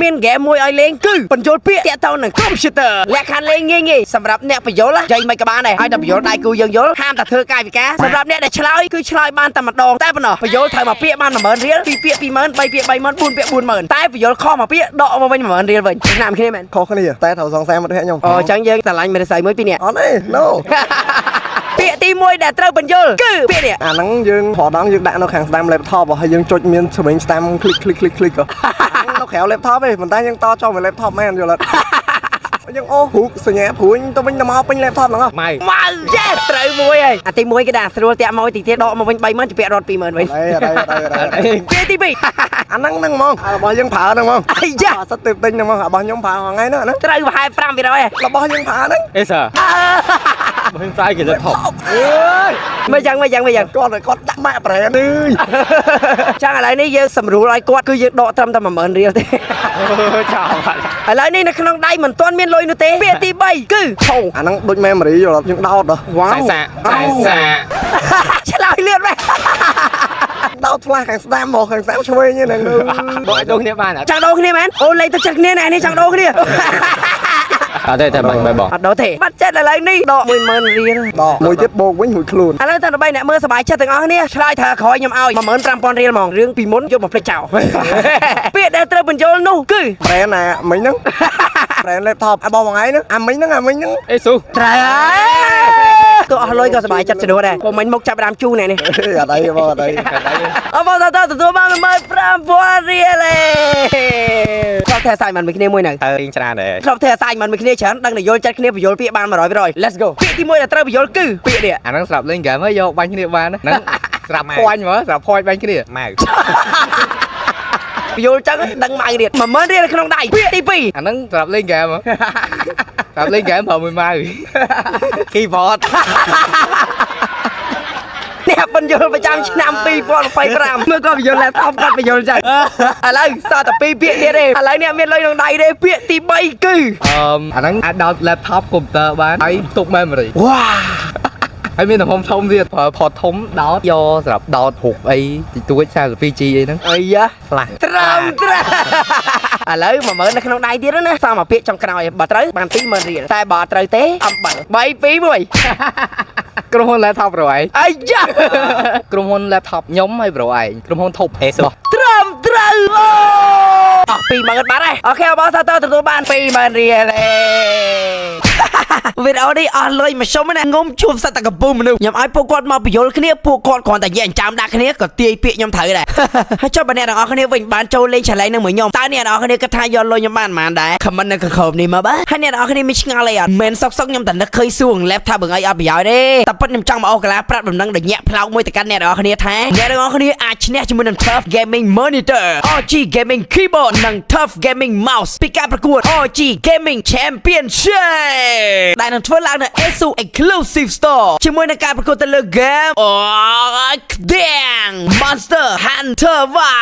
មានហ្គេមមួយឲ្យលេងគឺបញ្យល់ពាក្យតាក់ទងនឹងកុំព្យូទ័រលក្ខខណ្ឌលេងងាយសម្រាប់អ្នកបញ្យល់និយាយមិនក៏បានដែរហើយតែបញ្យល់ដៃគូយើងយល់ហាមតែធ្វើកាយវិការសម្រាប់អ្នកដែលឆ្លើយគឺឆ្លើយបានតែម្ដងតែប៉ុណ្ណោះបញ្យល់ត្រូវមកពាក្យបាន10000រៀល2ពាក្យ20000 3ពាក្យ30000 4ពាក្យ40000តែបញ្យល់ខុសមកពាក្យដកមកវិញ10000រៀលវិញឆ្នាំគ្នាមែនខុសគ្នាតែត្រូវសងសាមិត្តភក្តិខ្ញុំអូអញ្ចឹងយើងឆ្លាញ់មិត្តស័យមួយពីរនាក់អត់ទេ no ពាក្យទី1ដែលត្រូវបញ្យល់គឺពាក្យនេះអាហ្នឹងយើងប្រដងយើងដាក់នៅខាងស្ដាំ laptop ហើយយើងចុចមានស្វែងស្ដាំ click នៅក្រៅ laptop ទេប៉ុន្តែយើងតចូលមក laptop មែនយល់អត់យើងអូហូកសញ្ញាព្រួយទៅវិញទៅមកពេញ laptop ហ្នឹងម៉ៅយេត្រូវមួយហើយអាទី1គេដាក់ស្រួលតាក់មកទីទៀតដកមកវិញ30000ជាពាក់រត់20000វិញពាក្យទី2អាហ្នឹងហ្មងរបស់យើងប្រើហ្នឹងហ្មងអាយ៉ាសិតទៅទិញហ្នឹងហ្មងរបស់ខ្ញុំប្រើថ្ងៃហ្នឹងហ្នឹងត្រូវប្រហែល5%របស់យើងប្រើហ្នឹងអេសាមិនផ្សាយគេទៅថប់អើយមិនយ៉ាងគាត់ដាក់ម៉ាក់ប្រែនចឹងឥឡូវនេះយើងសម្រួលឲ្យគាត់គឺយើងដកត្រឹមតែ10000រៀលទេចោលឥឡូវនេះនៅក្នុងដៃមិនទាន់មានលុយនោះទេពាក្យទី3គឺហូអាហ្នឹងដូច memory យល់យើងដោតវ៉ាវសាឆ្លើយលឿនមែនដោតផ្លាស់ខាងស្ដាំមកខាងស្ដាំឆ្វេងហ្នឹងបើឲ្យដូរគ្នាបានចង់ដូរគ្នាមែនអូលេងទៅចិត្តគ្នាណែនេះចង់ដូរគ្នាអត់ទេតែមិនបងអត់ដូរទេបាត់ចិត្តឥឡូវនេះដក10000រៀលដកមួយទៀតបូកវិញមួយខ្លួនឥឡូវតើ3អ្នកមើលសប្បាយចិត្តទាំងអស់គ្នាឆ្លើយថាក្រោយខ្ញុំឲ្យ15000រៀលហ្មងរឿងពីមុនយកមកភ្លេចចោលពាក្យដែលត្រូវបញ្យល់នោះគឺប្រែនណាមិញហ្នឹងប្រែន laptop អាបងថ្ងៃហ្នឹងអាមិញហ្នឹងអេស៊ូត្រូវទៅអស់លុយក៏សប្បាយចិត្តជំនួសដែរពុំមិញមកចាប់ដើមជូរណែនេះអត់អីបងអត់អីអបងតើទទួលបាន15000រៀលទេគាត់តែសាយមិនមួយគ្នាមួយហ្នឹងរៀងច្រើនដែរគាត់តែសាយមិនមួយគ្នាច្រើនដឹងតែយល់ចិត្តគ្នាបញ្យល់ពាក្យបាន100% Let's go ពាក្យទី1ដែលត្រូវបញ្យល់គឺពាក្យនេះអាហ្នឹងស្រាប់លេងហ្គេមហើយយកបាញ់គ្នាបានហ្នឹងស្រាប់ភ័ញមកស្រាប់ភ័យបាញ់គ្នាម៉ៅយល់ចឹងដឹងម៉ៅទៀត10000រៀលក្នុងដៃពាក្យទី2អាហ្នឹងស្រាប់លេងហ្គេមស្រាប់លេងហ្គេមប្រើមួយម៉ៅ keyboard អ្នកបញ្យល់ប្រចាំឆ្នាំ2025មើលគាត់បញ្យល់ laptop គាត់បញ្យល់ចឹងឥឡូវសតតែ2ពាក្យទៀតទេឥឡូវអ្នកមានលុយក្នុងដៃទេពាក្យទី3គឺអាហ្នឹងអាចដោត laptop computer បានហើយទុក memory វ៉ាហើយមានទំហំធំទៀតប្រើ port ធំដោតយកសម្រាប់ដោតរូបអីតិចតួច 32G អីហ្នឹងអាយ៉ា flash ត្រឹមត្រូវឥឡូវ10000នៅក្នុងដៃទៀតណាសមមកពាក្យចុងក្រោយបើត្រូវបាន20000រៀលតែបើត្រូវទេអំបិល3 2 1ក្រុមហ៊ុន laptop ប្រូឯងអាយ៉ាក្រុមហ៊ុន laptop ខ្ញុំហើយប្រូឯងក្រុមហ៊ុនធប់អេសុត្រឹមត្រូវអស់20000បាត់ហើយអូខេបងសាទរទទួលបាន20000រៀលទេវីដេអូនេះអស់លុយមកសុំណាងុំជួបសត្វតកពូមនុស្សខ្ញុំឲ្យពួកគាត់មកបញ្យល់គ្នាពួកគាត់គ្រាន់តែនិយាយចាំដាក់គ្នាក៏ទាយពាក្យខ្ញុំត្រូវដែរហើយចុះបើអ្នកទាំងអស់គ្នាវិញបានចូលលេង challenge នឹងមួយខ្ញុំតើអ្នកទាំងអស់គ្នាគិតថាយកលុយខ្ញុំបានប៉ុន្មានដែរ comment នៅក្នុងនេះមកបាទហើយអ្នកទាំងអស់គ្នាមានឆ្ងល់អីអត់មិនសុកខ្ញុំតែនឹកឃើញសួង laptop បង្អីអត់ប្រយោជន៍ទេតែពិតខ្ញុំចង់មកអូកាឡាប្រាប់ដំណឹងដល់ញាក់ផ្លោកមួយទៅកាន់អ្នកទាំងអស់គ្នាថាអ្នកទាំងអស់គ្នាអាចឈ្នះជាមួយនឹង Tough Gaming Monitor ROG Gaming Keyboard និង Tough Gaming Mouse ពីការប្រកួត ROG Gaming Championship ដែលនឹងធ្វើឡើងនៅ ASUS Exclusive Store ជាមួយនឹងការប្រកួតទៅលើ game Monster Hunter វ៉ា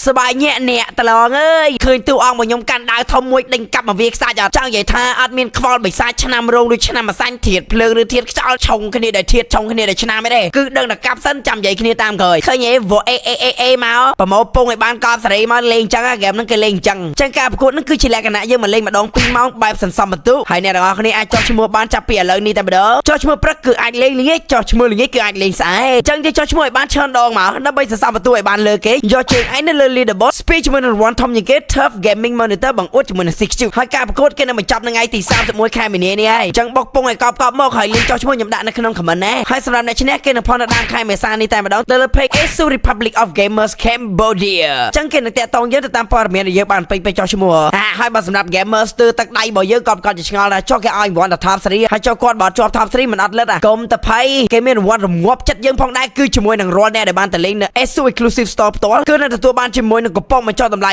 សบายញាក់អ្នកតឡងអើយឃើញតួអង្គរបស់ខ្ញុំកាន់ដាវធំមួយដេញកាប់មកវាខ្សាច់អត់ចង់និយាយថាអត់មានខ្វល់បិសាចឆ្នាំរោងឬឆ្នាំអាសាញ់ធាតភ្លើងឬធាតខ្យល់ឆុងគ្នាដោយធាតឆុងគ្នាដោយឆ្នាំឯទេគឺដឹងតែកាប់សិនចាំនិយាយគ្នាតាមក្រោយឃើញឯងវអេមកប្រម៉ូពងឲ្យបានកប់សេរីមកលេងចឹងហ្គេមហ្នឹងគេលេងចឹងការប្រកួតហ្នឹងគឺជាលក្ខណៈយើងមកលេងម្ដង2ម៉ោងបែបសន្សំបន្ទុកហើយអ្នកទាំងអស់គ្នាអាចចុះឈ្មោះបានចាប់ពីឥឡូវនេះតែម្ដងចុះឈ្មោះព្រឹកគឺអាចលេងល្ងាចចុះឈ្មោះល្ងាចគឺអាចលេងស្អែកចឹងយើងចុះឈ្មោះឲ្យបានច្រើនដងមកដើម្បីសន្សំបន្ទុកឲ្យបានលើគេយកជើងឯងនៅលើ leaderboard speed ជាមួយនឹងរង្វាន់ធំជាងគេ Tough Gaming Monitor បង្អួតជាមួយនឹង 6Q ហើយការប្រកួតគេនឹងបញ្ចប់នៅថ្ងៃទី31ខែមីនានេះហើយចឹងបុកពងឲ្យកប់មកហើយលេងចុះឈ្មោះខ្ញុំដាក់នៅក្នុង comment ណាហើយសម្រាប់អ្នកឈ្នះគេនឹងផុននៅដើមខែមេសានេះតែម្ដងទៅលើ page ASUS Republic of Gamers Cambodia ចឹងគេនឹងតាក់ទងយើងទៅតាមព័ត៌មានដែលយើងបានពេញចុះឈ្មោះហើយបើសម្រាប់ gamers ស្ទើរទឹកដៃរបស់យើងក៏គាត់ឆ្ងល់ដែរចុះគេឲ្យរង្វាន់ដល់ Top 3ហើយចុះគាត់បើជាប់ Top 3មិនអត់លិតកុំទៅភ័យគេមានរង្វាន់រងាប់ចិត្តយើងផងដែរគឺជាមួយនឹងរាល់អ្នកដែលបានទៅលេងនៅ ASUS Exclusive Store ផ្ទាល់គឺនឹងទទួលបានជាមួយនឹងកំប៉ុងបញ្ចុះតម្លៃ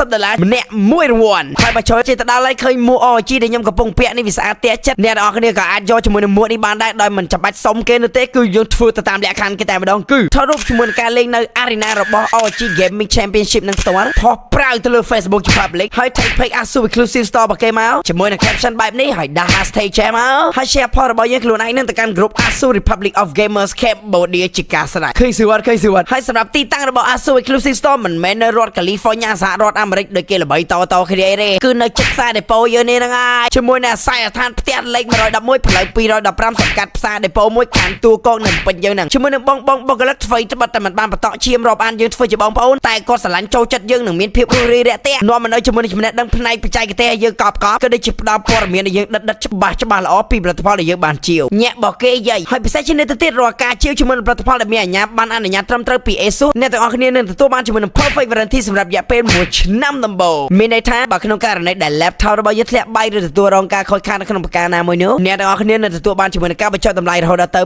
$50ម្នាក់មួយរង្វាន់ហើយបើចូលចេះទៅដល់ហើយឃើញមួក ROG ដែលខ្ញុំកំពុងពាក់នេះវាស្អាតទាក់ចិត្តអ្នកទាំងអស់គ្នាក៏អាចយកជាមួយនឹងមួកនេះបានដែរដោយមិនចាំបាច់សុំគេនោះទេគឺយើងធ្វើទៅតាមលក្ខខណ្ឌគេតែម្ដងគឺថតរូបជាមួយនឹងការលេងនៅ Arena របស់ ROG Gaming Championship នឹងផ្ទាល់ផុសប្រាវទៅលើ Facebook ជា public ហើយ tag page ASUS Exclusive Store របស់គេមកជាមួយនឹង caption បែប បែបនេះហើយដាក់ hashtag ចេះមកហើយ share ផលរបស់យើងខ្លួនឯងនឹងទៅកាន់ group ASUS Republic of Gamers Cambodia ជាការស្រេចឃើញសួតហើយសម្រាប់ទីតាំងរបស់ ASUS Exclusive Store មិនមែននៅរដ្ឋ California សហរដ្ឋអាមេរិកដូចគេល្បីតគ្នាទេគឺនៅជិតផ្សារដេប៉ូយើងនេះហ្នឹងហើយជាមួយនឹងអាស័យដ្ឋានផ្ទះលេខ111ផ្លូវ215សង្កាត់ផ្សារដេប៉ូមួយខាងទួកងនៅពេញយើងហ្នឹងជាមួយនឹងបងបុគ្គលិកធ្វើត្បិតតែមិនបានបន្តឈាមរាប់អានយើងធ្វើជាបងប្អូនតែគាត់ស្រឡាញ់ចូលចិត្តយើងនឹងមានភាពរួសរាយរាក់ទាក់នាំមកនៅជាមួយនឹងចំណេះដឹងផ្នែកបច្ចេកទេសយើងកប់ក៏ដូចជាផ្ដល់ព័ត៌មានឲ្យយើងដិតច្បាស់ល្អពីផលិតផលដែលយើងបានជាវញាក់បោះគេយាយហើយពិសេសជាងនេះទៅទៀតរាល់ការជាវជាមួយនឹងផលិតផលដែលមានអាជ្ញាប័ណ្ណអនុញ្ញាតត្រឹមត្រូវពី ASUS អ្នកទាំងអស់គ្នានឹងទទួលបានជាមួយនឹង Perfect Warranty សម្រាប់រយៈពេល1ឆ្នាំដំបូងមានន័យថាបើក្នុងករណីដែល laptop របស់យើងធ្លាក់បែកឬទទួលរងការខូចខាតនៅក្នុងប្រការណាមួយនោះអ្នកទាំងអស់គ្នានឹងទទួលបានជាមួយនឹងការបញ្ចុះតម្លៃរហូតដល់ទៅ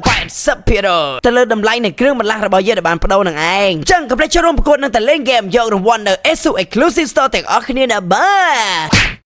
80% ទៅលើតម្លៃនៃគ្រឿងបន្លាស់របស់យើងដែលបានបដូរនឹងឯងចឹងកុំភ្លេចចូលរួមប្រកួតនឹងតែលេងហ្គេមយករង្វាន់នៅ ASUS Exclusive Store ទាំងអស់គ្នាណាបាទ